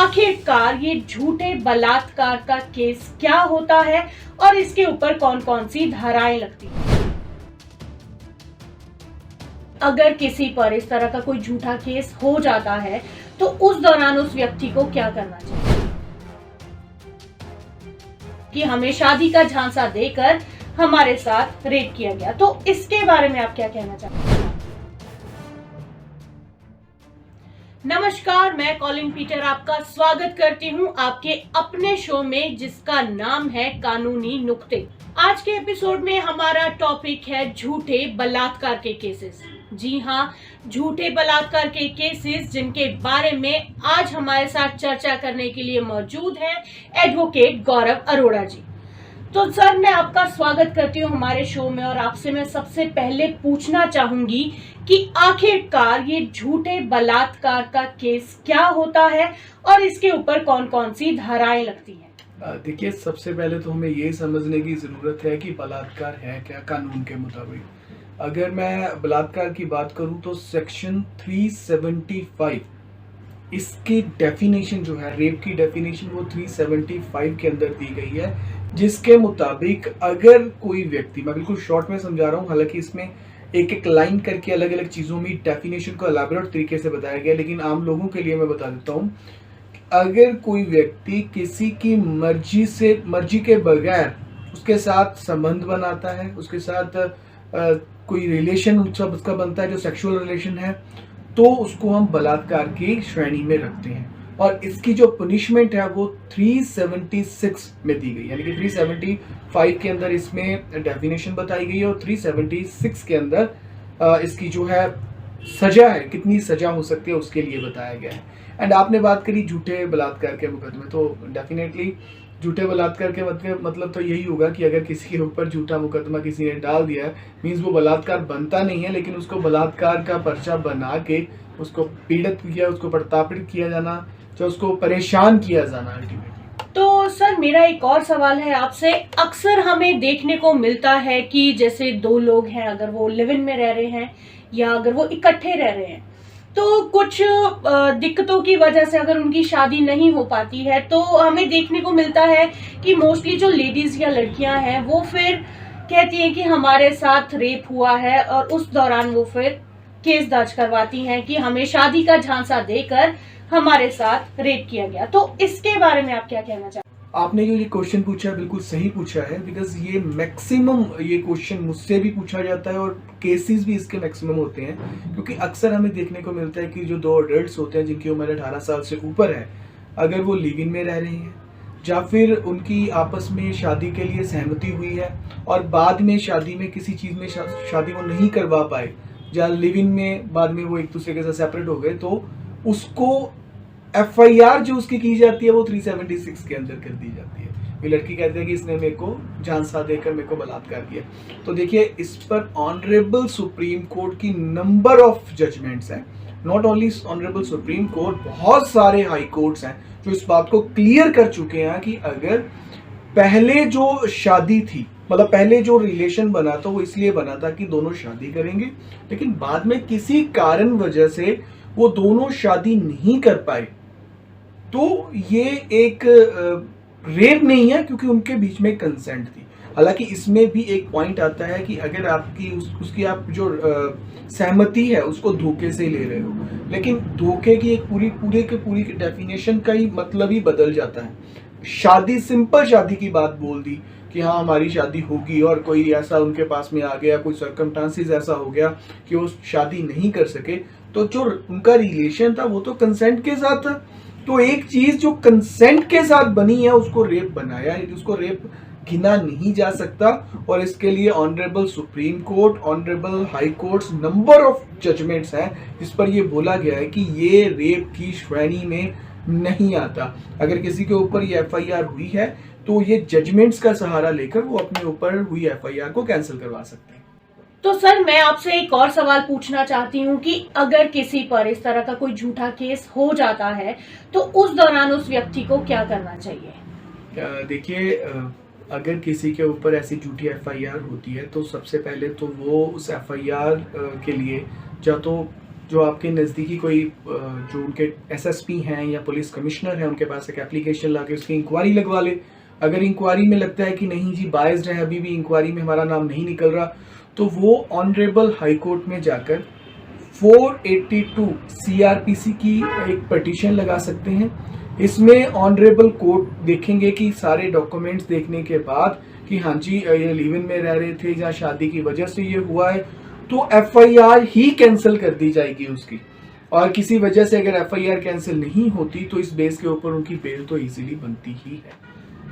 आखिरकार ये झूठे बलात्कार का केस क्या होता है और इसके ऊपर कौन कौन सी धाराएं लगती हैं। अगर किसी पर इस तरह का कोई झूठा केस हो जाता है तो उस दौरान उस व्यक्ति को क्या करना चाहिए कि हमें शादी का झांसा देकर हमारे साथ रेप किया गया, तो इसके बारे में आप क्या कहना चाहते हैं। नमस्कार, मैं कॉलिन पीटर आपका स्वागत करती हूं आपके अपने शो में जिसका नाम है कानूनी नुक्ते। आज के एपिसोड में हमारा टॉपिक है झूठे बलात्कार के केसेस। जी हाँ, झूठे बलात्कार के केसेस जिनके बारे में आज हमारे साथ चर्चा करने के लिए मौजूद हैं एडवोकेट गौरव अरोड़ा जी। तो सर, मैं आपका स्वागत करती हूँ हमारे शो में और आपसे मैं सबसे पहले पूछना चाहूंगी कि आखिरकार ये झूठे बलात्कार का केस क्या होता है और इसके ऊपर कौन कौन सी धाराएं लगती हैं। देखिए, सबसे पहले तो हमें ये समझने की ज़रूरत है कि बलात्कार है क्या कानून के मुताबिक। अगर मैं बलात्कार की बात करूं तो सेक्शन 375 इसकी डेफिनेशन जो है, रेप की डेफिनेशन, वो 375 के अंदर दी गई है, जिसके मुताबिक अगर कोई व्यक्ति, मैं बिल्कुल शॉर्ट में समझा रहा हूँ, हालांकि इसमें एक एक लाइन करके अलग अलग चीज़ों में डेफिनेशन को एलैबोरेट तरीके से बताया गया, लेकिन आम लोगों के लिए मैं बता देता हूँ। अगर कोई व्यक्ति किसी की मर्जी के बगैर उसके साथ संबंध बनाता है, उसके साथ कोई रिलेशन उसका बनता है जो सेक्सुअल रिलेशन है, तो उसको हम बलात्कार की श्रेणी में रखते हैं। और इसकी जो पनिशमेंट है वो 376 में दी गई, यानी कि 375 के अंदर इसमें डेफिनेशन बताई गई है और 376 के अंदर इसकी जो है सजा है, कितनी सजा हो सकती है उसके लिए बताया गया है। एंड आपने बात करी झूठे बलात्कार के मुकदमे, तो डेफिनेटली झूठे बलात्कार के मतलब तो यही होगा कि अगर किसी के ऊपर झूठा मुकदमा किसी ने डाल दिया है, मीन्स वो बलात्कार बनता नहीं है, लेकिन उसको बलात्कार का पर्चा बना के उसको पीड़ित किया, उसको प्रताड़ित किया जाना, जो उसको परेशान किया जाना अल्टीमेटली। तो सर, मेरा एक और सवाल है आपसे। अक्सर हमें देखने को मिलता है कि जैसे दो लोग हैं, अगर वो लिव इन में रह रहे हैं या अगर वो इकट्ठे रह रहे हैं, तो कुछ दिक्कतों की वजह से अगर उनकी शादी नहीं हो पाती है तो हमें देखने को मिलता है कि मोस्टली जो लेडीज या लड़कियां हैं वो फिर कहती हैं कि हमारे साथ रेप हुआ है और उस दौरान वो फिर केस दर्ज करवाती हैं कि हमें शादी का झांसा देकर हमारे साथ रेप किया गया। तो इसके बारे में आप क्या कहना चाहते हैं। आपने जो ये क्वेश्चन पूछा है बिल्कुल सही पूछा है, बिकॉज ये मैक्सिमम ये क्वेश्चन मुझसे भी पूछा जाता है और केसेस भी इसके मैक्सिमम होते हैं, क्योंकि अक्सर हमें देखने को मिलता है कि जो दो एडल्ट्स होते हैं जिनकी उम्र 18 साल से ऊपर है, अगर वो लिव इन में रह रहे हैं या फिर उनकी आपस में शादी के लिए सहमति हुई है और बाद में शादी में किसी चीज़ में शादी वो नहीं करवा पाए या लिव इन में बाद में वो एक दूसरे के साथ सेपरेट हो गए, तो उसको FIR जो उसकी की जाती है वो 376 के अंदर कर दी जाती है। ये लड़की कहती है कि इसने मेरे को झांसा देकर मेरे को बलात्कार किया। तो देखिए, इस पर ऑनरेबल सुप्रीम कोर्ट की नंबर ऑफ जजमेंट्स हैं। Not only honourable supreme court, बहुत सारे हाई कोर्ट्स हैं जो इस बात को क्लियर कर चुके हैं कि अगर पहले जो शादी थी, मतलब पहले जो रिलेशन बना था वो इसलिए बना था कि दोनों शादी करेंगे, लेकिन बाद में किसी कारण वजह से वो दोनों शादी नहीं कर पाए, तो ये एक रेप नहीं है, क्योंकि उनके बीच में कंसेंट थी। हालांकि इसमें भी एक पॉइंट आता है कि अगर आपकी उसकी आप जो सहमति है उसको धोखे से ले रहे हो, लेकिन धोखे की एक पूरी डेफिनेशन का ही मतलब ही बदल जाता है। शादी, सिंपल शादी की बात बोल दी कि हाँ हमारी शादी होगी, और कोई ऐसा उनके पास में आ गया, कोई सर्कमस्टांसेस ऐसा हो गया कि वो शादी नहीं कर सके, तो जो उनका रिलेशन था वो तो कंसेंट के साथ था। तो एक चीज जो कंसेंट के साथ बनी है उसको रेप बनाया, उसको रेप गिना नहीं जा सकता। और इसके लिए honourable supreme court, honourable high courts, number of judgments हैं जिस पर ये बोला गया है कि ये रेप की श्रेणी में नहीं आता। अगर किसी के ऊपर ये FIR हुई है तो ये जजमेंट्स का सहारा लेकर वो अपने ऊपर हुई FIR को कैंसिल करवा सकते हैं। तो सर, मैं आपसे एक और सवाल पूछना चाहती हूँ कि अगर किसी पर इस तरह का कोई झूठा केस हो जाता है तो उस दौरान उस व्यक्ति को क्या करना चाहिए। देखिए, अगर किसी के ऊपर ऐसी झूठी FIR होती है तो सबसे पहले तो वो उस FIR के लिए या तो जो आपके नज़दीकी कोई जो उनके एसएसपी हैं या पुलिस कमिश्नर हैं, उनके पास एक एप्लीकेशन ला के उसकी इंक्वायरी लगवा ले। अगर इंक्वायरी में लगता है कि नहीं जी बायस्ड है, अभी भी इंक्वायरी में हमारा नाम नहीं निकल रहा, तो वो ऑनरेबल हाई कोर्ट में जाकर 482 सीआरपीसी की एक पिटीशन लगा सकते हैं। इसमें ऑनरेबल कोर्ट देखेंगे कि सारे डॉक्यूमेंट्स देखने के बाद कि हाँ जी ये लिव इन में रह रहे थे या शादी की वजह से ये हुआ है, तो एफआईआर ही कैंसिल कर दी जाएगी उसकी। और किसी वजह से अगर एफआईआर कैंसिल नहीं होती तो इस बेस के ऊपर उनकी बेल तो इजीली बनती ही है।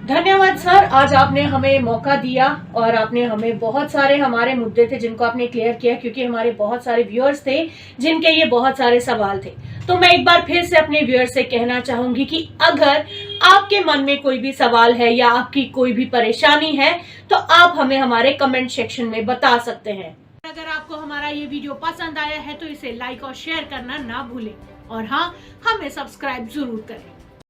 धन्यवाद सर, आज आपने हमें मौका दिया और आपने हमें बहुत सारे हमारे मुद्दे थे जिनको आपने क्लियर किया, क्योंकि हमारे बहुत सारे व्यूअर्स थे जिनके ये बहुत सारे सवाल थे। तो मैं एक बार फिर से अपने व्यूअर्स से कहना चाहूंगी कि अगर आपके मन में कोई भी सवाल है या आपकी कोई भी परेशानी है तो आप हमें हमारे कमेंट सेक्शन में बता सकते हैं। अगर आपको हमारा ये वीडियो पसंद आया है तो इसे लाइक और शेयर करना ना भूलें, और हाँ, हमें सब्सक्राइब जरूर करें।